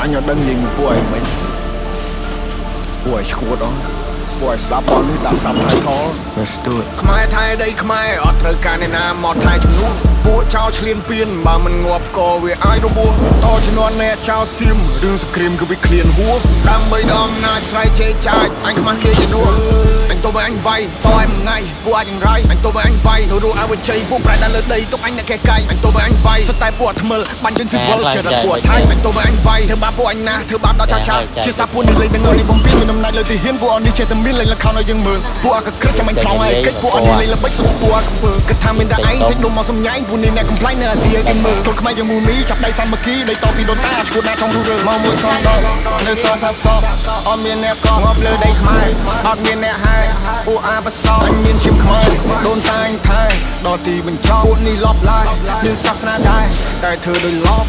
anh ở đơn gì một buổi mình buổi school đó buổi stop on đi đạp sắm thái thó let's do it ខ្មែរថៃដីខ្មែរអត់ត្រូវការអ្នកណាមកថៃជំនួសពួកចោលឆ្លៀនពៀនបើមិនងាប់ក៏វាអាចរបួសតជំនាន់អ្នកចោលសៀមរឿងសង្គ្រាមគឺវាឃ្លានហួរដើម្បីដល់អំណាចស្រ័យជេរចាចអញខ្មាស់គេជំនួសអញទៅឲ្យអញវាយតឲ្យមួយថ្ងៃពួកអាចចង្រៃអញទៅឲ្យអញវាយទៅរੂឲ្យជ័យពួកប្រែដល់លើដីទុកអញអ្នកកែកាយអញទៅឲ្យអញវាយស្តែពួកថ្មិលបាញ់ជើងស៊ីវិលជារពួកថៃអញទៅឲ្យអញវាយធ្វើបាបពួកអញណាធ្វើបាបដល់ចាចាជាសាពួកនេះលេងនឹងនេះបំពេញមានអំណាចលើទីហ៊ានពួកអននេះចេះតែមានលេងលខោឲ្យយើងមើលពួកអកក្រឹកចាំអញខ្លោងឲ្យកិច្ចពួកអននេះលេងល្បិចសុំពួកអកពើគិតថាមានតែឯងសិចដុំមកសំញ៉ៃពួកនេះអ្នកកំ ប្លែងនៅអាស៊ីគេមើលកូនខ្មែរយើងមូមីចាប់ដៃសាមគ្គីដៃតពីដូនតាស្គូតណាចង់រੂរើមកមួយសងដល់នៅសសាសអត់មានអ្នកកងប់លើដីខ្មែរអត់មានអ្នកហែពួកអាបសអញមានឈាមខ្មែរដូនតាអញថែដល់ទីបញ្ចប់ពួកនេះលប់ឡាយមានសាសនាដែរតែធ្វើដោយលប់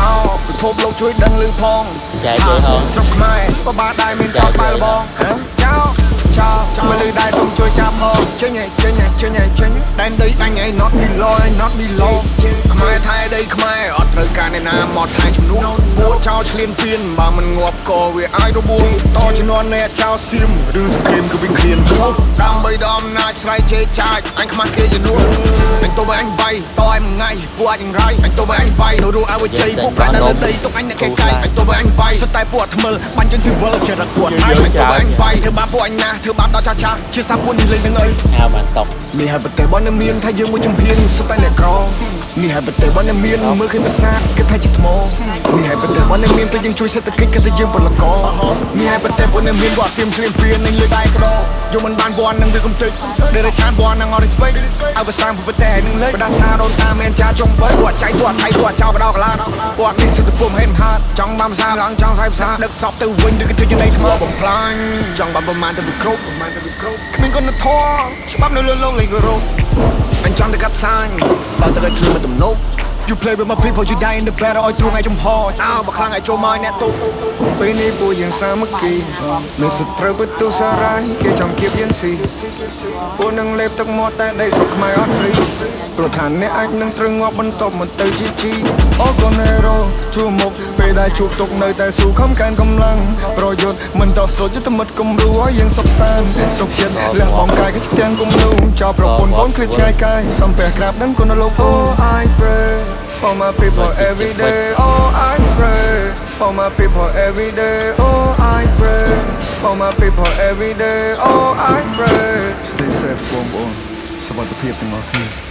អោពិភពលោកជួយដឹងឮផងចែកទេហងស្រុកខ្មែរបបាដែរមានចោលបែលបងចោមើលដែរសូមជួយចាប់ផងចេញដែនដីអញឯង not below ខ្មែរថៃដីខ្មែរអត់ត្រូវការអ្នកណាមកថៃជំនួសពួកចោលឆ្លៀនពៀនបើមិនងាប់ក៏វាអាចរបួសតជំនាន់អ្នកចោលសៀមរឿងសង្គ្រាមគឺវាឃ្លានហួរដើម្បីដល់អំណាចស្រ័យជេរចាចអញខ្មាស់គេជំនួសអញទៅឲ្យអញវាយតឲ្យមួយថ្ងៃពួកអាចចង្រៃអញទៅឲ្យអញវាយទៅរੂឲ្យជ័យពួកប្រែដល់លើដីទុកអញអ្នកកែកាយអញទៅឲ្យអញវាយស្តែពួកថ្មិលបាញ់ជើងស៊ីវិលជារពួកថៃអញទៅឲ្យអញវាយធ្វើបាបពួកអញណាធ្វើបាបដល់ចាចាជាសាពួកនេះលេងនឹងអីបានតបនេះហើយប្រទេសបងមានថាយើងមួយចំហៀងសុទ្ធតែអ្នកក្រនេះហើយប្រទេសបងមានមើលឃើញប្រាសាទគិតថាជាថ្មនេះហើយប្រទេសបងមានពេលយើងជួយសេដ្ឋកិច្ចគិតថាយើងពលករនេះហើយប្រទេសបងមានវត្តសៀមឆ្លៀនពៀននឹងលើដៃក្ដោយកមិនបានវត្តនឹងវាកំទេចដែលរឆានវត្តនឹង respect ឲ្យប្រសាប្រទេសនឹងលេបដាសាដូនតាមានចាចំបើគាត់ចៃគាត់ថៃគាត់ចោលបដោកឡាគាត់នេះសិទ្ធិពុំហេតុហាតចង់បានភាសាឡើងចង់សាយភាសាដឹកសពទៅវិញឬក៏ធ្វើជានៃថ្មបំផ្លាញចង់បានប្រមាណទៅវាគ្រប់គ្មានគុណធម៌ច្បាប់នៅលើលោកលេងគោរពអញចង់ទៅកាត់សាញបើទៅឲ្យធ្វើមិនទំនប់ You play with my people you die in the battle ឲ្យទ្រូងឲ្យចំហអោបើខ្លាំងឲ្យចូលមកអ្នកទូពេលនេះពួកយើងសាមគ្គីមានសត្រូវបន្ទូសារាយគេចង់គៀបយើងស៊ីពួកនឹងលេបទឹកមាត់តែដីស្រុកខ្មែរអត់ free ព្រោះថាអ្នកអាចនឹងត្រូវងាប់បន្ទាប់មកទៅជីអូកូណេរ៉ូជួមុខពេលដែលជួបទុកនៅតែស៊ូខំកើនកម្លាំងប្រយុទ្ធមិនតស្រូតយុទ្ធមិត្តគំរូឲ្យយើងសុខសាន្តសុខចិត្តលះបងកាយគេផ្ទាំងគំនូចោលប្រពន្ធកូនគ្រាឆ្ងាយកាយសំពះក្រាបដឹងគុណលោក Oh I pray for my people every day Oh I pray for my people every day Oh I pray for my people every day Oh I pray Stay safe បងប្អូនសុខភាពទាំងអស់គ្នា